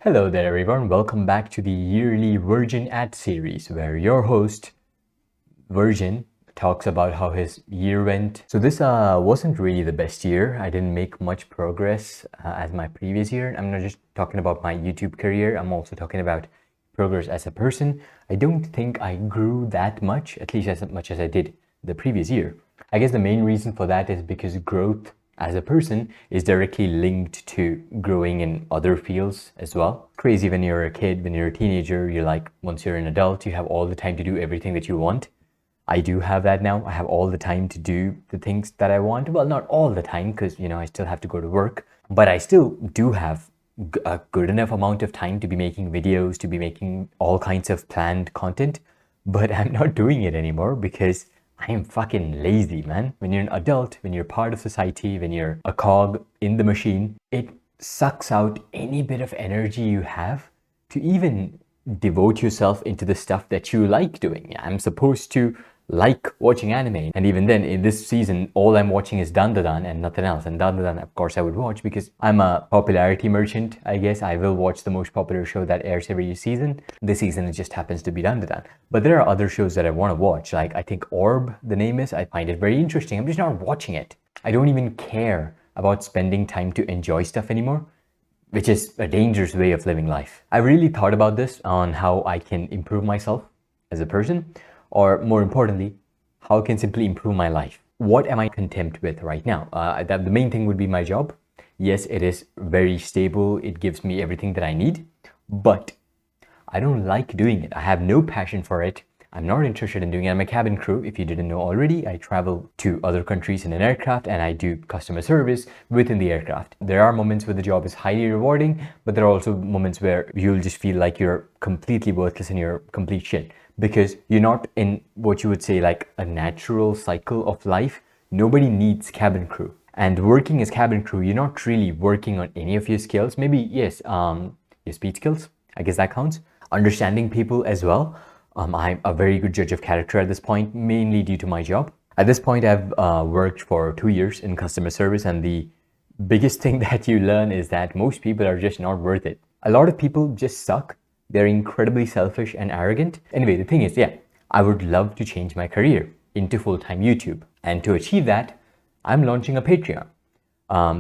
Hello there everyone, welcome back to the yearly Virgin ad series where your host, Virgin, talks about how his year went. So this wasn't really the best year. I didn't make much progress as my previous year. I'm not just talking about my YouTube career, I'm also talking about progress as a person. I don't think I grew that much, at least as much as I did the previous year. I guess the main reason for that is because growth as a person is directly linked to growing in other fields as well. Crazy when you're a kid, when you're a teenager, you're like, once you're an adult, you have all the time to do everything that you want. I do have that now. I have all the time to do the things that I want. Well, not all the time because, I still have to go to work, but I still do have a good enough amount of time to be making videos, to be making all kinds of planned content, but I'm not doing it anymore because I am fucking lazy, man. When you're an adult, when you're part of society, when you're a cog in the machine, it sucks out any bit of energy you have to even devote yourself into the stuff that you like doing. I'm supposed to like watching anime, and even then in this season all I'm watching is Dandadan and nothing else. And Dandadan, of course, I would watch because I'm a popularity merchant. I guess I will watch the most popular show that airs every season. This season it just happens to be Dandadan, but there are other shows that I want to watch, like I think Orb, the name is. I find it very interesting. I'm just not watching it. I don't even care about spending time to enjoy stuff anymore, which is a dangerous way of living life. I really thought about this on how I can improve myself as a person, or more importantly, how I can simply improve my life. What am I content with right now? The main thing would be my job. Yes, it is very stable. It gives me everything that I need, but I don't like doing it. I have no passion for it. I'm not interested in doing it. I'm a cabin crew. If you didn't know already, I travel to other countries in an aircraft and I do customer service within the aircraft. There are moments where the job is highly rewarding, but there are also moments where you'll just feel like you're completely worthless and you're complete shit because you're not in what you would say like a natural cycle of life. Nobody needs cabin crew. And working as cabin crew, you're not really working on any of your skills. Maybe, yes, your speech skills. I guess that counts. Understanding people as well. I'm a very good judge of character at this point, mainly due to my job. At this point, I've worked for 2 years in customer service, and the biggest thing that you learn is that most people are just not worth it. A lot of people just suck. They're incredibly selfish and arrogant. Anyway, the thing is, I would love to change my career into full-time YouTube. And to achieve that, I'm launching a Patreon.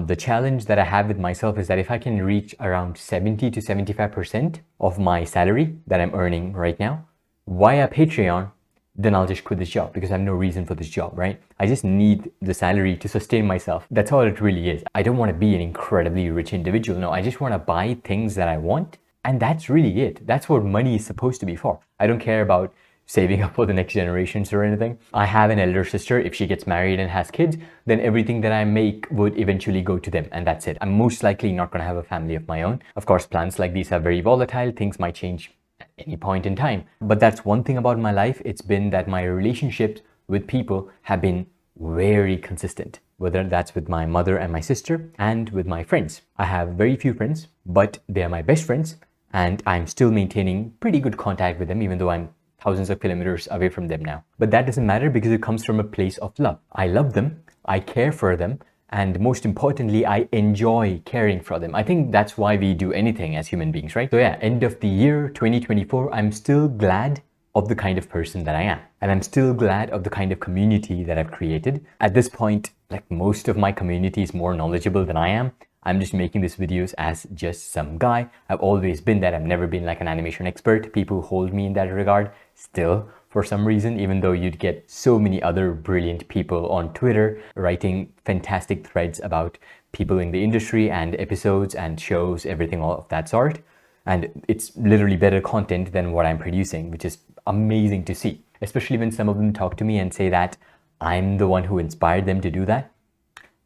The challenge that I have with myself is that if I can reach around 70 to 75% of my salary that I'm earning right now via Patreon, then I'll just quit this job because I have no reason for this job, right? I just need the salary to sustain myself. That's all it really is. I don't want to be an incredibly rich individual. No, I just want to buy things that I want. And that's really it. That's what money is supposed to be for. I don't care about saving up for the next generations or anything. I have an elder sister. If she gets married and has kids, then everything that I make would eventually go to them, and that's it. I'm most likely not going to have a family of my own. Of course, plans like these are very volatile. Things might change at any point in time. But that's one thing about my life. It's been that my relationships with people have been very consistent, whether that's with my mother and my sister and with my friends. I have very few friends, but they're my best friends, and I'm still maintaining pretty good contact with them, even though I'm thousands of kilometers away from them now. But that doesn't matter because it comes from a place of love. I love them, I care for them, and most importantly, I enjoy caring for them. I think that's why we do anything as human beings, right? So end of the year 2024, I'm still glad of the kind of person that I am. And I'm still glad of the kind of community that I've created. At this point, like most of my community is more knowledgeable than I am. I'm just making these videos as just some guy. I've always been that. I've never been like an animation expert. People hold me in that regard still for some reason, even though you'd get so many other brilliant people on Twitter writing fantastic threads about people in the industry and episodes and shows, everything all of that sort. And it's literally better content than what I'm producing, which is amazing to see, especially when some of them talk to me and say that I'm the one who inspired them to do that.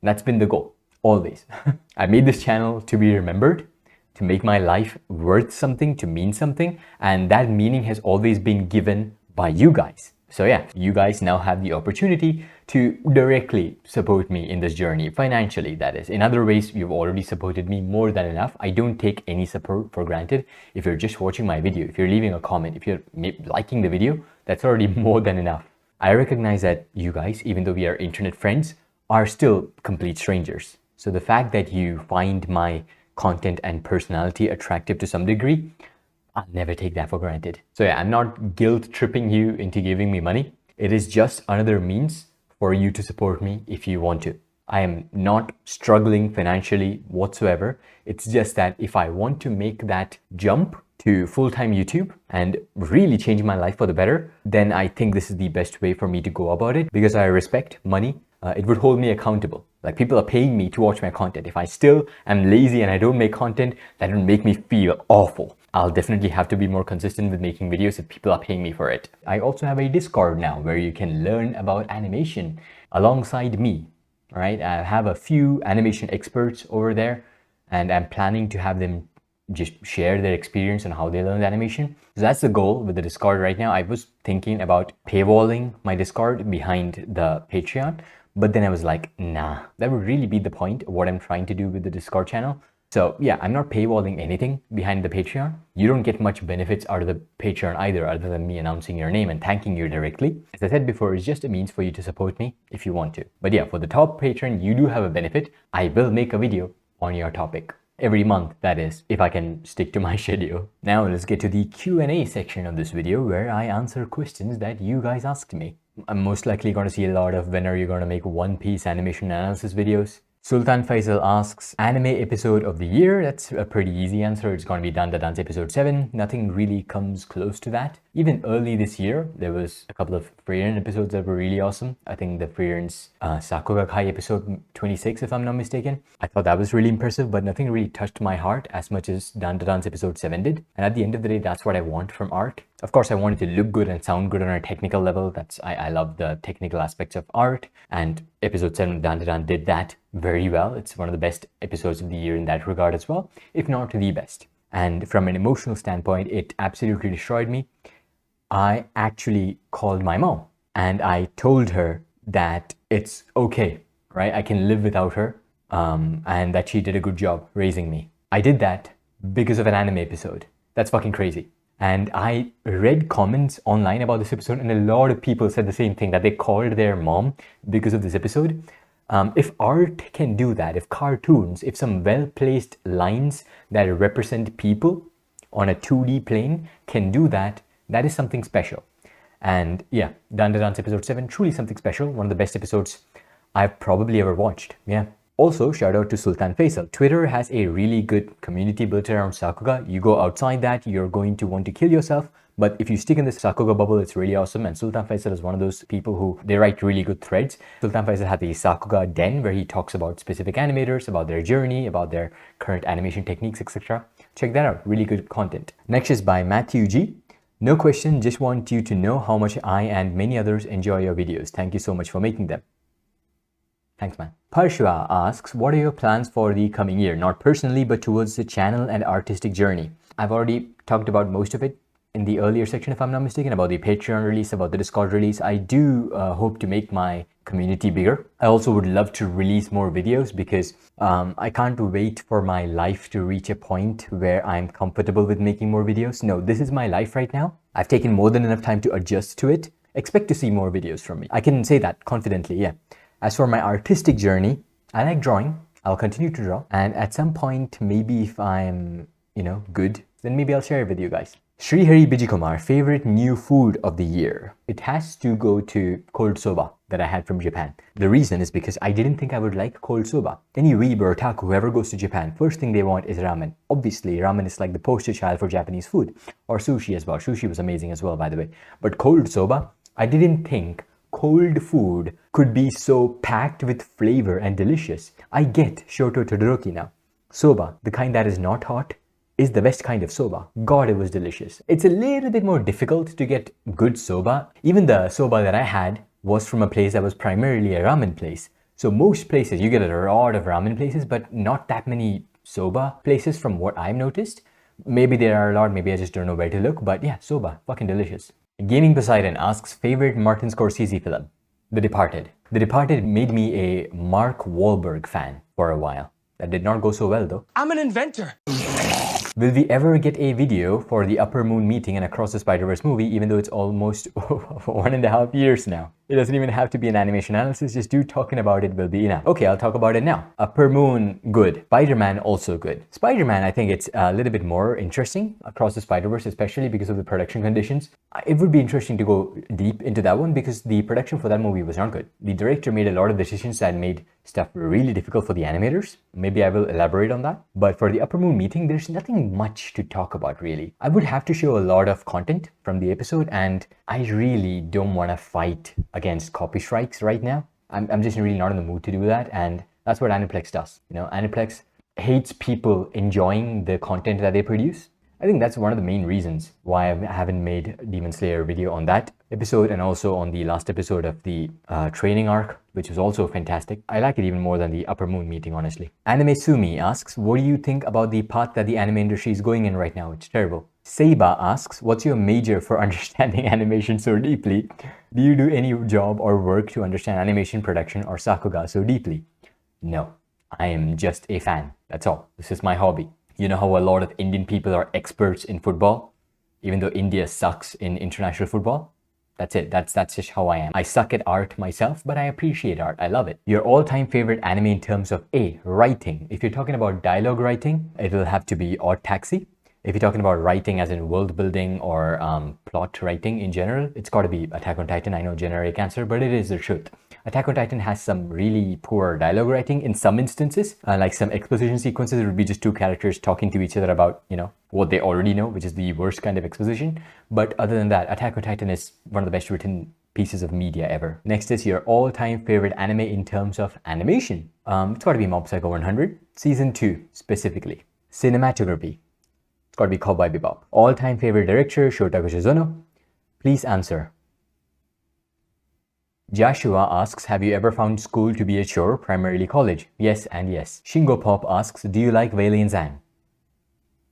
That's been the goal. Always. I made this channel to be remembered, to make my life worth something, to mean something, and that meaning has always been given by you guys. So you guys now have the opportunity to directly support me in this journey, financially that is. In other ways, you've already supported me more than enough. I don't take any support for granted. If you're just watching my video, if you're leaving a comment, if you're liking the video, that's already more than enough. I recognize that you guys, even though we are internet friends, are still complete strangers. So the fact that you find my content and personality attractive to some degree, I'll never take that for granted. So yeah, I'm not guilt tripping you into giving me money. It is just another means for you to support me if you want to. I am not struggling financially whatsoever. It's just that if I want to make that jump to full-time YouTube and really change my life for the better, then I think this is the best way for me to go about it, because I respect money. It would hold me accountable. Like, people are paying me to watch my content. If I still am lazy and I don't make content, that would make me feel awful. I'll definitely have to be more consistent with making videos if people are paying me for it. I also have a Discord now where you can learn about animation alongside me. All right, I have a few animation experts over there, and I'm planning to have them just share their experience on how they learned animation. So that's the goal with the Discord right now. I was thinking about paywalling my Discord behind the Patreon, but then I was like, nah, that would really be the point of what I'm trying to do with the Discord channel. So yeah, I'm not paywalling anything behind the Patreon. You don't get much benefits out of the Patreon either, other than me announcing your name and thanking you directly. As I said before, it's just a means for you to support me if you want to. But yeah, for the top patron, you do have a benefit. I will make a video on your topic. Every month, that is, if I can stick to my schedule. Now let's get to the Q&A section of this video, where I answer questions that you guys asked me. I'm most likely going to see a lot of when are you going to make One Piece animation analysis videos. Sultan Faisal asks, anime episode of the year. That's a pretty easy answer. It's going to be Dan Da Dance episode 7. Nothing really comes close to that. Even early this year, there was a couple of Frieren episodes that were really awesome. I think the Frieren's Sakuga Kai episode 26, if I'm not mistaken. I thought that was really impressive, but nothing really touched my heart as much as Dan Da Dance episode 7 did. And at the end of the day, that's what I want from art. Of course, I want it to look good and sound good on a technical level. I love the technical aspects of art, and episode 7 of Dan Da Dan did that very well. It's one of the best episodes of the year in that regard as well, if not the best. And from an emotional standpoint, it absolutely destroyed me. I actually called my mom and I told her that it's okay, right? I can live without her, and that she did a good job raising me. I did that because of an anime episode. That's fucking crazy. And I read comments online about this episode, and a lot of people said the same thing, that they called their mom because of this episode. If art can do that, if cartoons, if some well-placed lines that represent people on a 2D plane can do that, that is something special. And yeah, Dan Da Dance episode 7, truly something special. One of the best episodes I've probably ever watched. Yeah. Also, shout out to Sultan Faisal. Twitter has a really good community built around Sakuga. You go outside that, you're going to want to kill yourself. But if you stick in the Sakuga bubble, it's really awesome. And Sultan Faisal is one of those people who, they write really good threads. Sultan Faisal had the Sakuga Den, where he talks about specific animators, about their journey, about their current animation techniques, etc. Check that out. Really good content. Next is by Matthew G. No question, just want you to know how much I and many others enjoy your videos. Thank you so much for making them. Thanks, man. Parshva asks, what are your plans for the coming year? Not personally, but towards the channel and artistic journey. I've already talked about most of it in the earlier section, if I'm not mistaken, about the Patreon release, about the Discord release. I do hope to make my community bigger. I also would love to release more videos, because I can't wait for my life to reach a point where I'm comfortable with making more videos. No, this is my life right now. I've taken more than enough time to adjust to it. Expect to see more videos from me. I can say that confidently, yeah. As for my artistic journey, I like drawing. I'll continue to draw. And at some point, maybe if I'm, good, then maybe I'll share it with you guys. Srihari Bijikumar, favorite new food of the year. It has to go to cold soba that I had from Japan. The reason is because I didn't think I would like cold soba. Any weeb or otaku, whoever goes to Japan, first thing they want is ramen. Obviously, ramen is like the poster child for Japanese food. Or sushi as well. Sushi was amazing as well, by the way. But cold soba, I didn't think cold food could be so packed with flavor and delicious. I get Shoto Todoroki now. Soba, the kind that is not hot, is the best kind of soba. God, it was delicious. It's a little bit more difficult to get good soba. Even the soba that I had was from a place that was primarily a ramen place. So most places, you get a lot of ramen places, but not that many soba places from what I've noticed. Maybe there are a lot, maybe I just don't know where to look, but yeah, soba, fucking delicious. Gaming Poseidon asks, favorite Martin Scorsese film? The Departed. The Departed made me a Mark Wahlberg fan for a while. That did not go so well though. I'm an inventor. Will we ever get a video for the Upper Moon meeting and Across the Spider-Verse movie, even though it's almost 1.5 years now? It doesn't even have to be an animation analysis, just you talking about it will be enough. Okay, I'll talk about it now. Upper Moon, good. Spider-Man, also good. Spider-Man, I think it's a little bit more interesting across the Spider-Verse, especially because of the production conditions. It would be interesting to go deep into that one because the production for that movie was not good. The director made a lot of decisions that made stuff really difficult for the animators. Maybe I will elaborate on that. But for the Upper Moon meeting, there's nothing much to talk about really. I would have to show a lot of content from the episode, and I really don't want to fight against copy strikes right now. I'm just really not in the mood to do that, and that's what Aniplex does. You know, Aniplex hates people enjoying the content that they produce. I think that's one of the main reasons why I haven't made Demon Slayer video on that episode, and also on the last episode of the training arc, which was also fantastic. I like it even more than the Upper Moon meeting, honestly. Anime Sumi asks, what do you think about the path that the anime industry is going in right now? It's terrible. Seiba asks, what's your major for understanding animation so deeply? Do you do any job or work to understand animation production or Sakuga so deeply? No, I am just a fan. That's all. This is my hobby. You know how a lot of Indian people are experts in football, even though India sucks in international football? That's it. That's just how I am. I suck at art myself, but I appreciate art. I love it. Your all-time favorite anime in terms of writing. If you're talking about dialogue writing, it'll have to be Odd Taxi. If you're talking about writing as in world building or plot writing in general, it's got to be Attack on Titan. I know, generic answer, but it is the truth. Attack on Titan has some really poor dialogue writing in some instances, like some exposition sequences. It would be just two characters talking to each other about, you know, what they already know, which is the worst kind of exposition. But other than that, Attack on Titan is one of the best written pieces of media ever. Next is your all-time favorite anime in terms of animation. It's got to be Mob Psycho 100, Season 2 specifically. Cinematography. It's got to be Cowboy Bebop. All-time favorite director, Shota Shizuno. Please answer. Joshua asks, have you ever found school to be a chore, primarily college? Yes and yes. Shingo Pop asks, do you like Wayland Zan?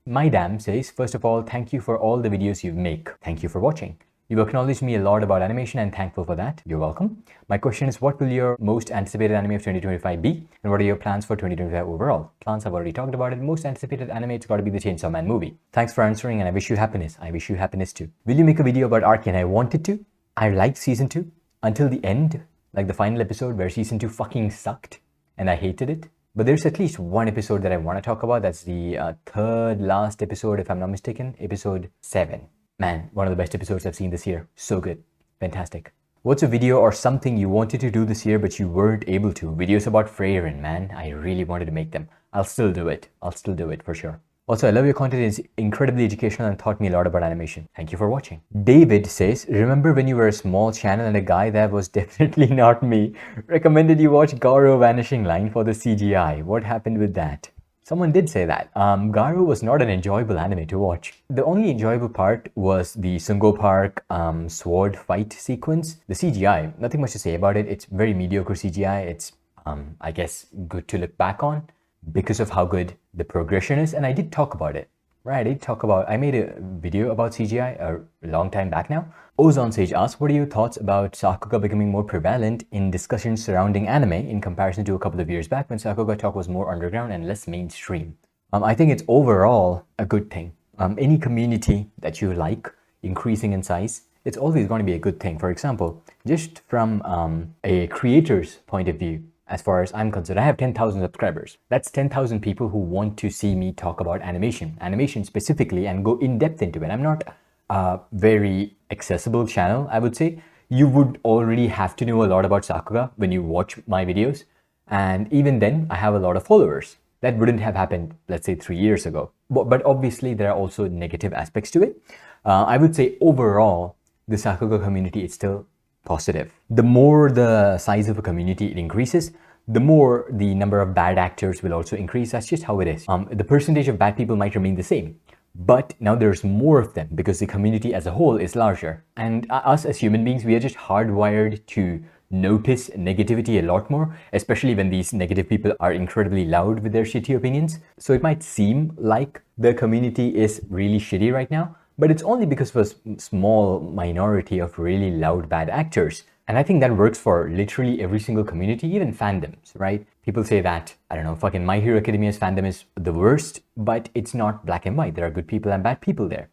My Dam says, first of all, thank you for all the videos you make. Thank you for watching. You've acknowledged me a lot about animation and thankful for that. You're welcome. My question is, what will your most anticipated anime of 2025 be? And what are your plans for 2025 overall? Plans, I've already talked about it. Most anticipated anime, it's got to be the Chainsaw Man movie. Thanks for answering, and I wish you happiness. I wish you happiness too. Will you make a video about Arcane? I wanted to. I liked Season 2. Until the end, like the final episode where Season 2 fucking sucked and I hated it. But there's at least one episode that I want to talk about. That's the third last episode, if I'm not mistaken, episode 7. Man, one of the best episodes I've seen this year. So good. Fantastic. What's a video or something you wanted to do this year but you weren't able to? Videos about Freyrin, man. I really wanted to make them. I'll still do it. I'll still do it for sure. Also, I love your content. It's incredibly educational and taught me a lot about animation. Thank you for watching. David says, remember when you were a small channel and a guy that was definitely not me recommended you watch Garo Vanishing Line for the CGI. What happened with that? Someone did say that. Garo was not an enjoyable anime to watch. The only enjoyable part was the Sungo Park sword fight sequence. The CGI, nothing much to say about it. It's very mediocre CGI. It's, I guess, good to look back on because of how good the progression is. And I did talk about it. Right, I made a video about CGI a long time back now. Ozone Sage asks, what are your thoughts about Sakuga becoming more prevalent in discussions surrounding anime in comparison to a couple of years back when Sakuga talk was more underground and less mainstream? I think it's overall a good thing. Any community that you like increasing in size, it's always going to be a good thing. For example, just from a creator's point of view, as far as I'm concerned, I have 10,000 subscribers. That's 10,000 people who want to see me talk about animation specifically, and go in depth into it. I'm not a very accessible channel, I would say. You would already have to know a lot about Sakuga when you watch my videos. And even then, I have a lot of followers. That wouldn't have happened, let's say, 3 years ago. But obviously, there are also negative aspects to it. I would say overall, the Sakuga community is still positive. The more the size of a community it increases, the more the number of bad actors will also increase. That's just how it is. The percentage of bad people might remain the same, but now there's more of them because the community as a whole is larger. And us as human beings, we are just hardwired to notice negativity a lot more, especially when these negative people are incredibly loud with their shitty opinions. So it might seem like the community is really shitty right now, but it's only because of a small minority of really loud bad actors. And I think that works for literally every single community, even fandoms, right? People say that, I don't know, fucking My Hero Academia's fandom is the worst, but it's not black and white. There are good people and bad people there.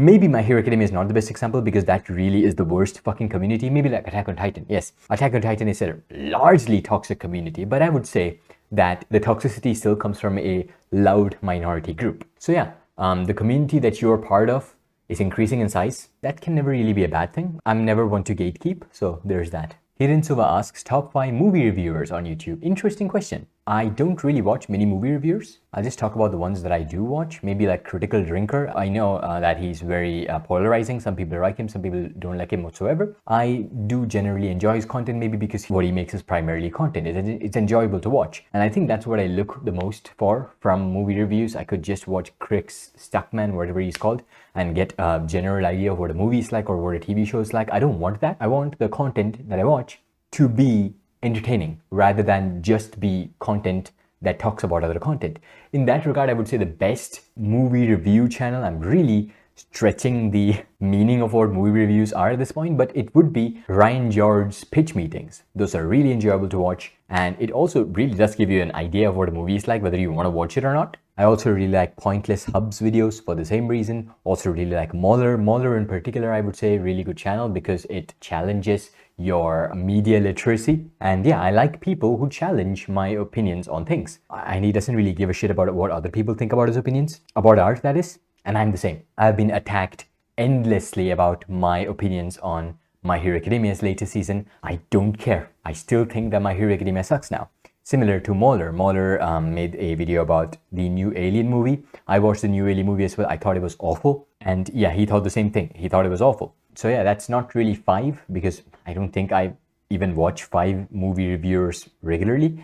Maybe My Hero Academia is not the best example because that really is the worst fucking community. Maybe like Attack on Titan. Yes, Attack on Titan is a largely toxic community, but I would say that the toxicity still comes from a loud minority group. So yeah, the community that you're part of is increasing in size. That can never really be a bad thing. I'm never one to gatekeep, so there's that. Hiren Suva asks, top 5 movie reviewers on YouTube. Interesting question. I don't really watch many movie reviewers. I'll just talk about the ones that I do watch. Maybe like Critical Drinker. I know that he's very polarizing. Some people like him, some people don't like him whatsoever. I do generally enjoy his content, maybe because what he makes is primarily content. It's enjoyable to watch. And I think that's what I look the most for from movie reviews. I could just watch Chris Stuckman, whatever he's called, and get a general idea of what a movie is like or what a TV show is like. I don't want that. I want the content that I watch to be entertaining rather than just be content that talks about other content. In that regard, I would say the best movie review channel, I'm really stretching the meaning of what movie reviews are at this point, but it would be Ryan George's pitch meetings. Those are really enjoyable to watch, and it also really does give you an idea of what a movie is like, whether you want to watch it or not. I also really like Pointless Hubs videos for the same reason. Also really like Mauler in particular, I would say, really good channel because it challenges your media literacy. And yeah, I like people who challenge my opinions on things. And he doesn't really give a shit about what other people think about his opinions, about art that is. And I'm the same. I've been attacked endlessly about my opinions on My Hero Academia's latest season. I don't care. I still think that My Hero Academia sucks now. Similar to Mauler. Mauler made a video about the new Alien movie. I watched the new Alien movie as well. I thought it was awful. And yeah, he thought the same thing. He thought it was awful. So yeah, that's not really 5 because I don't think I even watch 5 movie reviewers regularly.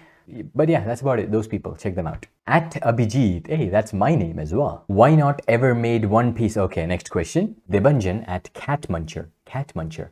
But yeah, that's about it. Those people, check them out. At Abhijit, hey, that's my name as well. Why not ever made One Piece? Okay, next question. Debanjan at Cat Muncher. Cat Muncher.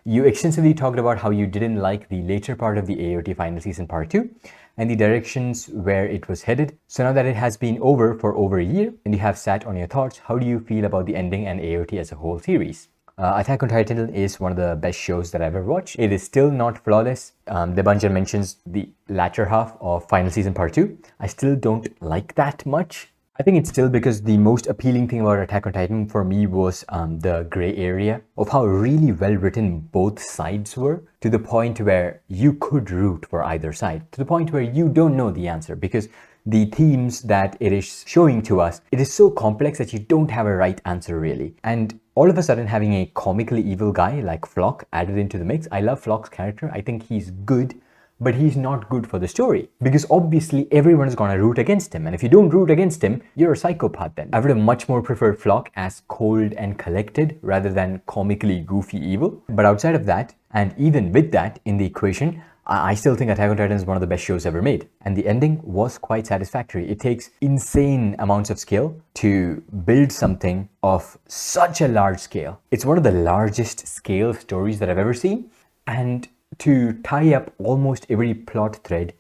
You extensively talked about how you didn't like the later part of the AOT final season part 2 and the directions where it was headed. So now that it has been over for over a year and you have sat on your thoughts, how do you feel about the ending and AOT as a whole series? Attack on Titan is one of the best shows that I've ever watched. It is still not flawless. Debanjan mentions the latter half of final season part 2. I still don't like that much. I think it's still because the most appealing thing about Attack on Titan for me was the gray area of how really well written both sides were, to the point where you could root for either side, to the point where you don't know the answer because the themes that it is showing to us, it is so complex that you don't have a right answer really. And all of a sudden having a comically evil guy like Flock added into the mix. I love Flock's character. I think he's good, but he's not good for the story because obviously everyone's gonna root against him. And if you don't root against him, you're a psychopath then. I would have much more preferred Flock as cold and collected rather than comically goofy evil. But outside of that, and even with that in the equation, I still think Attack on Titan is one of the best shows ever made. And the ending was quite satisfactory. It takes insane amounts of skill to build something of such a large scale. It's one of the largest scale stories that I've ever seen. And to tie up almost every plot thread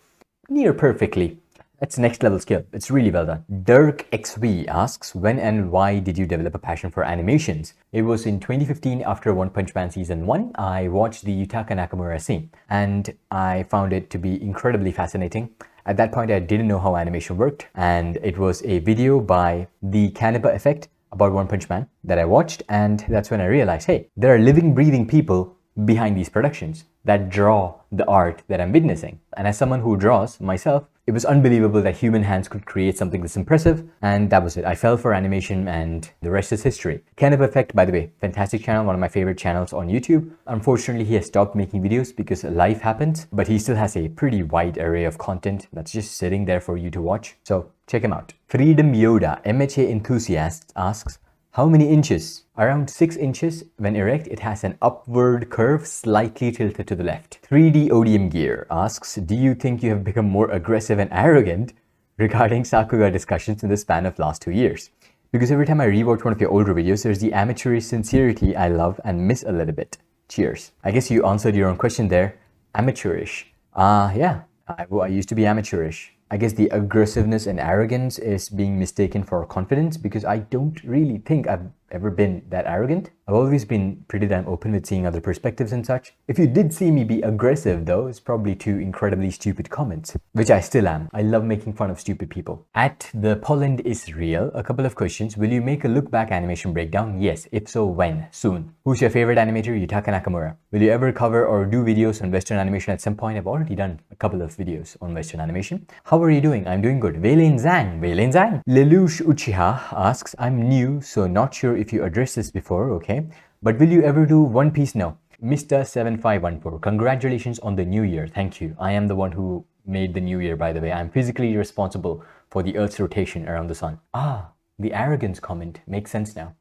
near perfectly. That's next level skill. It's really well done. Dirk XV asks, when and why did you develop a passion for animations? It was in 2015 after One Punch Man Season 1. I watched the Yutaka Nakamura scene and I found it to be incredibly fascinating. At that point, I didn't know how animation worked, and it was a video by the Kaneba Effect about One Punch Man that I watched, and that's when I realized, hey, there are living, breathing people behind these productions that draw the art that I'm witnessing. And as someone who draws myself, it was unbelievable that human hands could create something this impressive, and that was it. I fell for animation and the rest is history. Kenneth Effect, by the way, fantastic channel, one of my favorite channels on YouTube. Unfortunately, he has stopped making videos because life happens, but he still has a pretty wide array of content that's just sitting there for you to watch. So check him out. Freedom Yoda, MHA enthusiast, asks, how many inches? Around 6 inches. When erect, it has an upward curve slightly tilted to the left. 3D ODM Gear asks, do you think you have become more aggressive and arrogant regarding Sakuga discussions in the span of last 2 years? Because every time I rewatch one of your older videos, there's the amateurish sincerity I love and miss a little bit. Cheers. I guess you answered your own question there. Amateurish. Yeah, I used to be amateurish. I guess the aggressiveness and arrogance is being mistaken for confidence because I don't really think I've ever been that arrogant. I've always been pretty damn open with seeing other perspectives and such. If you did see me be aggressive though, it's probably to incredibly stupid comments, which I still am. I love making fun of stupid people. At the Poland is real, a couple of questions. Will you make a look back animation breakdown? Yes. If so, when? Soon. Who's your favorite animator? Yutaka Nakamura. Will you ever cover or do videos on Western animation at some point? I've already done a couple of videos on Western animation. How are you doing? I'm doing good. Weilin Zhang. Weilin Zhang. Lelouch Uchiha asks, I'm new, so not sure if you addressed this before, okay? But will you ever do One Piece? No. Mr. 7514, congratulations on the new year. Thank you. I am the one who made the new year, by the way. I'm physically responsible for the Earth's rotation around the sun. Ah, the arrogance comment makes sense now.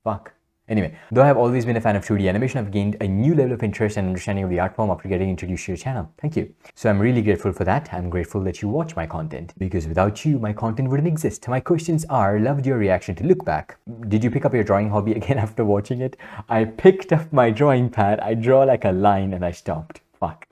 Fuck. Anyway, though I have always been a fan of 2D animation, I've gained a new level of interest and understanding of the art form after getting introduced to your channel. Thank you. So I'm really grateful for that. I'm grateful that you watch my content, because without you, my content wouldn't exist. My questions are, loved your reaction to Look Back. Did you pick up your drawing hobby again after watching it? I picked up my drawing pad, I draw like a line and I stopped. Fuck.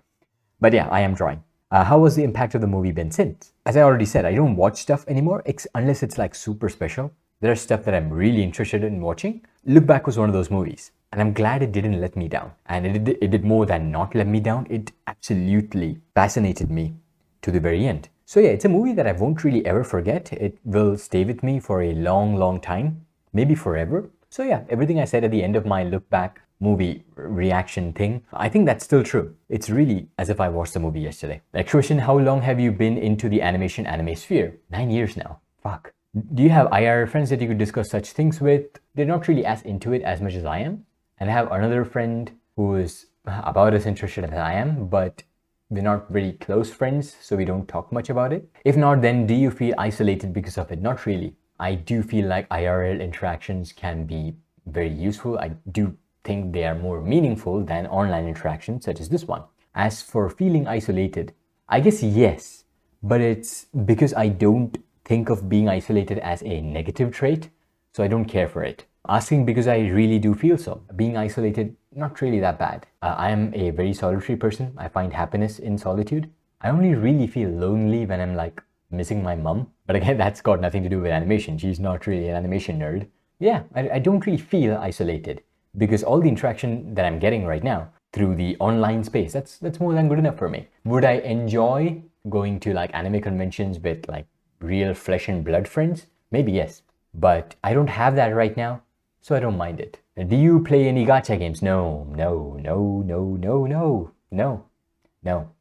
But yeah, I am drawing. How was the impact of the movie been since? As I already said, I don't watch stuff anymore unless it's like super special. There's stuff that I'm really interested in watching. Look Back was one of those movies, and I'm glad it didn't let me down. And it did more than not let me down. It absolutely fascinated me to the very end. So yeah, it's a movie that I won't really ever forget. It will stay with me for a long, long time, maybe forever. So yeah, everything I said at the end of my Look Back movie reaction thing, I think that's still true. It's really as if I watched the movie yesterday. Next question, how long have you been into the animation anime sphere? 9 years now. Fuck. Do you have IR friends that you could discuss such things with? They're not really as into it as much as I am. And I have another friend who is about as interested as I am, but we're not very close friends, so we don't talk much about it. If not, then do you feel isolated because of it? Not really. I do feel like IRL interactions can be very useful. I do think they are more meaningful than online interactions, such as this one. As for feeling isolated, I guess yes, but it's because I don't think of being isolated as a negative trait, so I don't care for it. Asking because I really do feel so. Being isolated, not really that bad. I am a very solitary person. I find happiness in solitude. I only really feel lonely when I'm like missing my mum. But again, that's got nothing to do with animation. She's not really an animation nerd. Yeah, I don't really feel isolated because all the interaction that I'm getting right now through the online space, that's more than good enough for me. Would I enjoy going to like anime conventions with like real flesh and blood friends? Maybe yes, but I don't have that right now, so I don't mind it. Do you play any gacha games? No.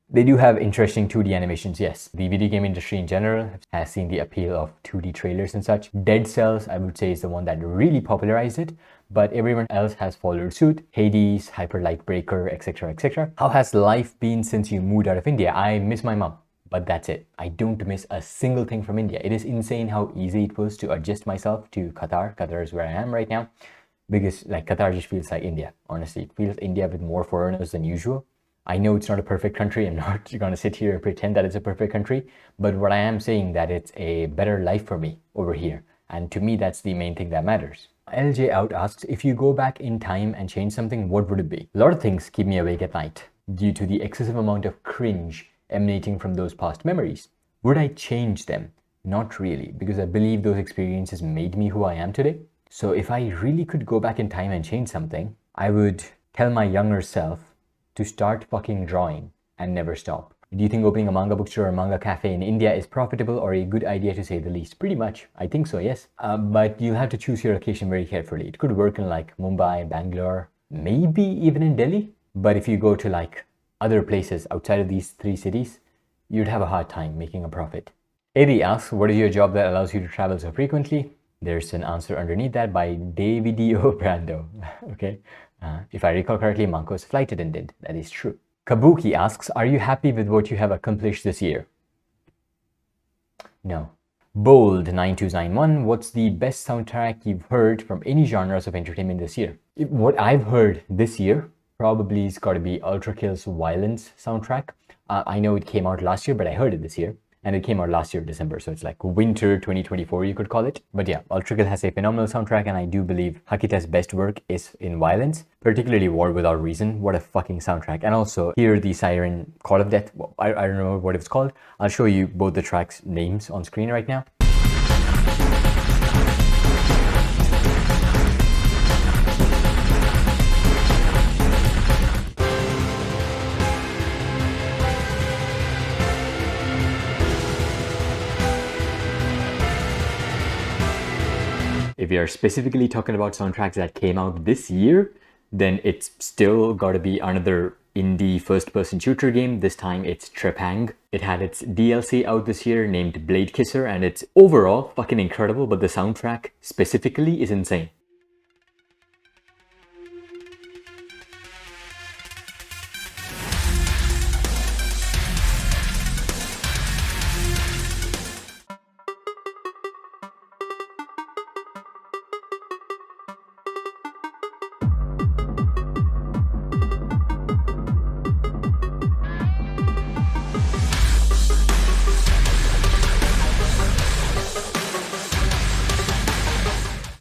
They do have interesting 2D animations, yes. The video game industry in general has seen the appeal of 2D trailers and such. Dead Cells, I would say, is the one that really popularized it, but everyone else has followed suit. Hades, Hyper Light Breaker, etc, etc. How has life been since you moved out of India? I miss my mom. But that's it. I don't miss a single thing from India. It is insane how easy it was to adjust myself to Qatar. Qatar is where I am right now. Because like Qatar just feels like India. Honestly, it feels India with more foreigners than usual. I know it's not a perfect country. I'm not going to sit here and pretend that it's a perfect country. But what I am saying that it's a better life for me over here. And to me, that's the main thing that matters. LJ Out asks, if you go back in time and change something, what would it be? A lot of things keep me awake at night due to the excessive amount of cringe emanating from those past memories. Would I change them? Not really, because I believe those experiences made me who I am today. So if I really could go back in time and change something, I would tell my younger self to start fucking drawing and never stop. Do you think opening a manga bookstore or manga cafe in India is profitable or a good idea to say the least? Pretty much. I think so, yes. But you'll have to choose your location very carefully. It could work in like Mumbai, Bangalore, maybe even in Delhi. But if you go to like other places outside of these 3 cities, you'd have a hard time making a profit. Eddie asks, what is your job that allows you to travel so frequently? There's an answer underneath that by Davidio Brando. Okay. If I recall correctly, Manko's flight attendant. That is true. Kabuki asks, are you happy with what you have accomplished this year? No. Bold 9291, what's the best soundtrack you've heard from any genres of entertainment this year? What I've heard this year probably it's got to be Ultra Kill's Violence soundtrack. I know it came out last year, but I heard it this year. And it came out last year, December. So it's like winter 2024, you could call it. But yeah, Ultra Kill has a phenomenal soundtrack. And I do believe Hakita's best work is in Violence, particularly War Without Reason. What a fucking soundtrack. And also Hear the Siren, Call of Death. I don't know what it's called. I'll show you both the tracks' names on screen right now. if we are specifically talking about soundtracks that came out this year, then it's still gotta be another indie first-person shooter game. This time it's Trepang. It had its DLC out this year named Blade Kisser, and it's overall fucking incredible, but the soundtrack specifically is insane.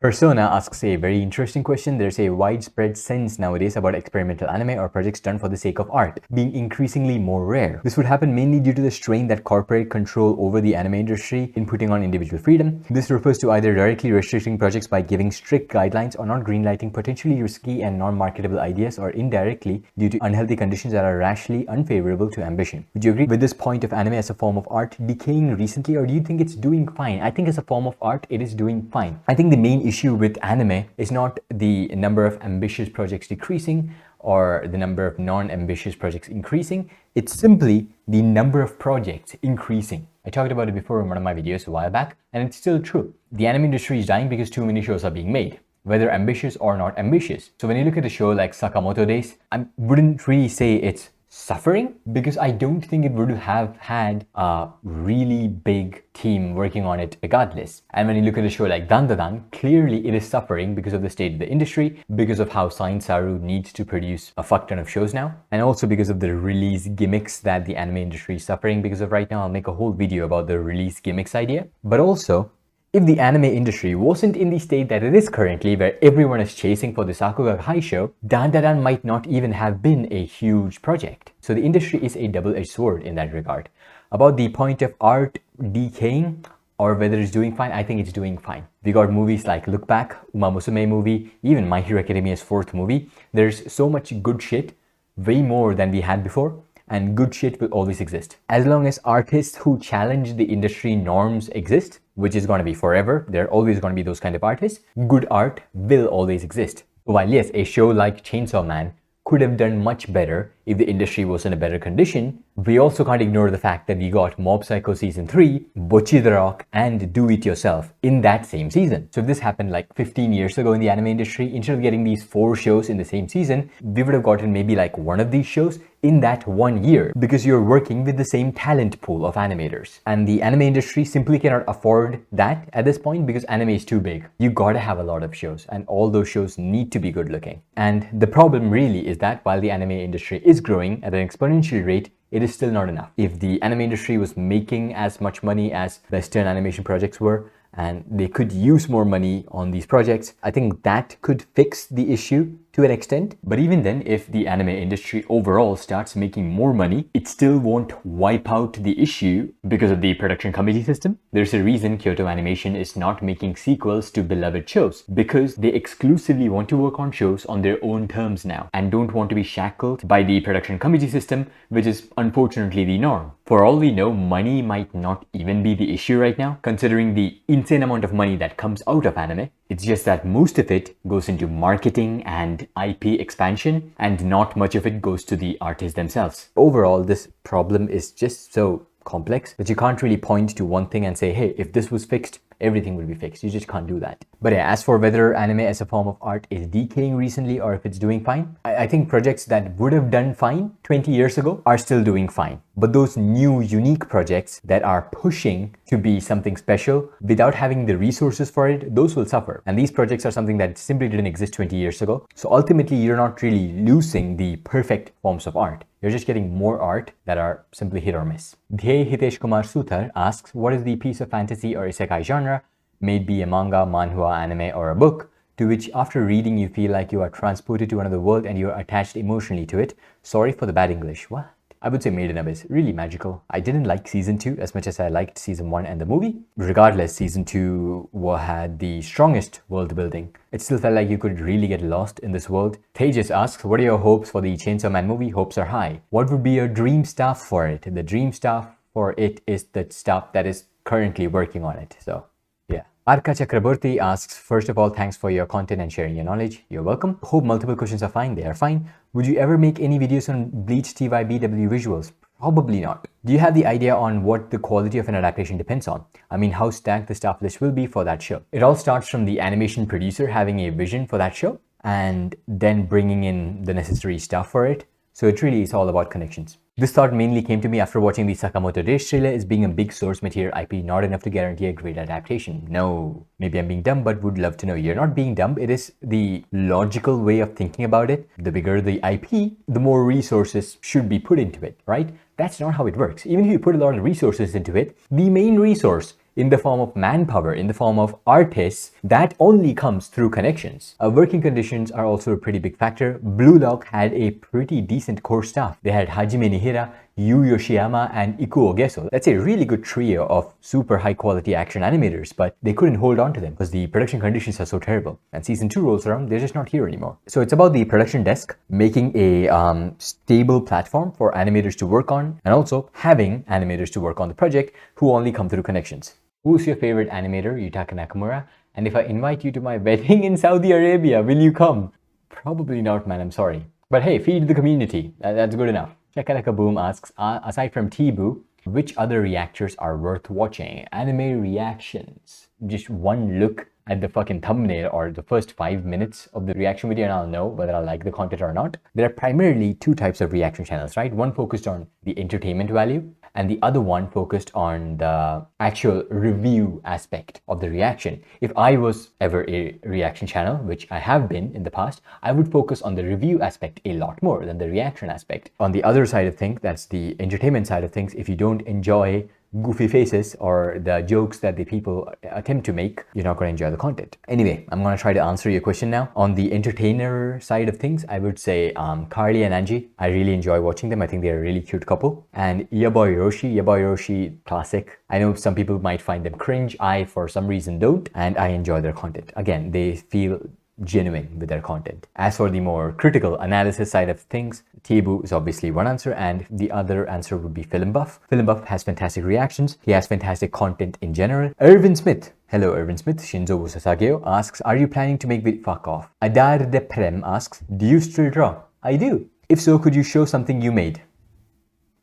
Persona asks a very interesting question. There's a widespread sense nowadays about experimental anime or projects done for the sake of art being increasingly more rare. This would happen mainly due to the strain that corporate control over the anime industry in putting on individual freedom. This refers to either directly restricting projects by giving strict guidelines or not greenlighting potentially risky and non-marketable ideas, or indirectly due to unhealthy conditions that are rashly unfavorable to ambition. Would you agree with this point of anime as a form of art decaying recently, or do you think it's doing fine? I think as a form of art, it is doing fine. I think the main issue with anime is not the number of ambitious projects decreasing or the number of non-ambitious projects increasing. It's simply the number of projects increasing. I talked about it before in one of my videos a while back, and it's still true. The anime industry is dying because too many shows are being made, whether ambitious or not ambitious. So when you look at a show like Sakamoto Days, I wouldn't really say it's suffering, because I don't think it would have had a really big team working on it regardless. And when you look at a show like Dandadan, clearly it is suffering because of the state of the industry, because of how Science Saru needs to produce a fuck ton of shows now, and also because of the release gimmicks that the anime industry is suffering because of right now. I'll make a whole video about the release gimmicks idea. But also, if the anime industry wasn't in the state that it is currently, where everyone is chasing for the Sakuga High show, Dandadan might not even have been a huge project. So the industry is a double-edged sword in that regard. About the point of art decaying or whether it's doing fine, I think it's doing fine. We got movies like Look Back, Uma Musume movie, even My Hero Academia's 4th movie. There's so much good shit, way more than we had before. And good shit will always exist. As long as artists who challenge the industry norms exist, which is going to be forever, there are always going to be those kind of artists, good art will always exist. While yes, a show like Chainsaw Man could have done much better if the industry was in a better condition, we also can't ignore the fact that we got Mob Psycho Season 3, Bocchi the Rock, and Do It Yourself in that same season. So if this happened like 15 years ago in the anime industry, instead of getting these 4 shows in the same season, we would have gotten maybe like one of these shows in that 1 year, because you're working with the same talent pool of animators. And the anime industry simply cannot afford that at this point because anime is too big. You gotta have a lot of shows, and all those shows need to be good looking. And the problem really is that while the anime industry is growing at an exponential rate, it is still not enough. If the anime industry was making as much money as Western animation projects were, and they could use more money on these projects, I think that could fix the issue to an extent. But even then, if the anime industry overall starts making more money, it still won't wipe out the issue because of the production committee system. There's a reason Kyoto Animation is not making sequels to beloved shows, because they exclusively want to work on shows on their own terms now and don't want to be shackled by the production committee system, which is unfortunately the norm. For all we know, money might not even be the issue right now, considering the insane amount of money that comes out of anime. It's just that most of it goes into marketing and IP expansion, and not much of it goes to the artists themselves. Overall, this problem is just so complex that you can't really point to one thing and say, hey, if this was fixed, everything will be fixed. You just can't do that. But yeah, as for whether anime as a form of art is decaying recently or if it's doing fine, I think projects that would have done fine 20 years ago are still doing fine. But those new unique projects that are pushing to be something special without having the resources for it, those will suffer. And these projects are something that simply didn't exist 20 years ago. So ultimately, you're not really losing the perfect forms of art. You're just getting more art that are simply hit or miss. Dhey Hitesh Kumar Suthar asks, what is the piece of fantasy or isekai genre, may it be a manga, manhwa, anime, or a book, to which after reading you feel like you are transported to another world and you are attached emotionally to it? Sorry for the bad English. What? I would say Made in Abyss, really magical. I didn't like season 2 as much as I liked season 1 and the movie. Regardless, season 2 had the strongest world building. It still felt like you could really get lost in this world. Tejas asks, what are your hopes for the Chainsaw Man movie? Hopes are high. What would be your dream staff for it? The dream staff for it is the staff that is currently working on it. So yeah, Arka Chakraborty asks, first of all, thanks for your content and sharing your knowledge. You're welcome. Hope multiple questions are fine. They are fine. Would you ever make any videos on Bleach TYBW visuals? Probably not. Do you have the idea on what the quality of an adaptation depends on? I mean, how stacked the staff list will be for that show. It all starts from the animation producer having a vision for that show and then bringing in the necessary stuff for it. So it really is all about connections. This thought mainly came to me after watching the Sakamoto Days trailer as being a big source material IP, not enough to guarantee a great adaptation. No, maybe I'm being dumb, but would love to know. You're not being dumb. It is the logical way of thinking about it. The bigger the IP, the more resources should be put into it, right? That's not how it works. Even if you put a lot of resources into it, the main resource in the form of manpower, in the form of artists, that only comes through connections. Working conditions are also a pretty big factor. Blue Lock had a pretty decent core staff. They had Hajime Nihira, Yu Yoshiyama, and Ikuo Gesso. That's a really good trio of super high quality action animators, but they couldn't hold on to them because the production conditions are so terrible. And season 2 rolls around, they're just not here anymore. So it's about the production desk making a stable platform for animators to work on, and also having animators to work on the project who only come through connections. Who's your favorite animator? Yutaka Nakamura. And if I invite you to my wedding in Saudi Arabia, will you come? Probably not, man. I'm sorry. But hey, feed the community. That's good enough. Chakalaka Boom asks, aside from Tibu, which other reactors are worth watching? Anime reactions. Just one look at the fucking thumbnail or the first 5 minutes of the reaction video and I'll know whether I like the content or not. There are primarily two types of reaction channels, right? One focused on the entertainment value and the other one focused on the actual review aspect of the reaction. If I was ever a reaction channel, which I have been in the past, I would focus on the review aspect a lot more than the reaction aspect. On the other side of things, that's the entertainment side of things, if you don't enjoy goofy faces or the jokes that the people attempt to make, you're not going to enjoy the content. Anyway, I'm going to try to answer your question now. On the entertainer side of things, I would say Carly and Angie. I really enjoy watching them. I think they're a really cute couple. And Yaboy Roshi, classic. I know some people might find them cringe. I, for some reason, don't. And I enjoy their content. Again, they feel genuine with their content. As for the more critical analysis side of things, Tibu is obviously one answer and the other answer would be Film Buff. Film Buff has fantastic reactions. He has fantastic content in general. Irvin Smith. Hello Irvin Smith. Shinzo Sasageo asks, are you planning to make fuck off? Adar de Prem asks, do you still draw? I do. If so, could you show something you made?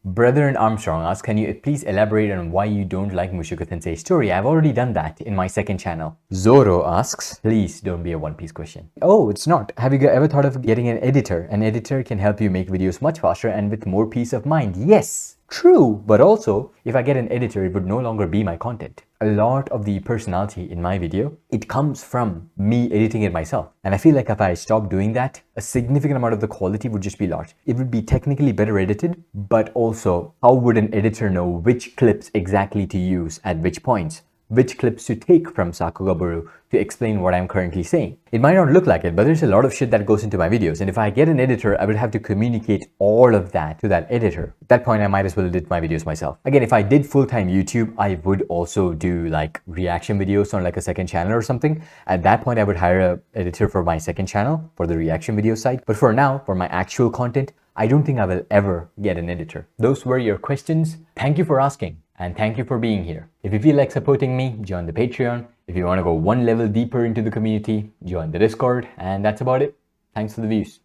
Brother and Armstrong asks, can you please elaborate on why you don't like Mushoku Tensei's story? I've already done that in my second channel. Zoro asks, please don't be a One Piece question. Oh, it's not. Have you ever thought of getting an editor? An editor can help you make videos much faster and with more peace of mind. Yes, true. But also, if I get an editor, it would no longer be my content. A lot of the personality in my video, it comes from me editing it myself. And I feel like if I stop doing that, a significant amount of the quality would just be lost. It would be technically better edited, but also how would an editor know which clips exactly to use at which points? Which clips to take from Sakuga to explain what I'm currently saying. It might not look like it, but there's a lot of shit that goes into my videos. And if I get an editor, I would have to communicate all of that to that editor. At that point, I might as well edit my videos myself. Again, if I did full-time YouTube, I would also do like reaction videos on like a second channel or something. At that point, I would hire an editor for my second channel for the reaction video side. But for now, for my actual content, I don't think I will ever get an editor. Those were your questions. Thank you for asking. And thank you for being here. If you feel like supporting me, join the Patreon. If you want to go one level deeper into the community, join the Discord. And that's about it. Thanks for the views.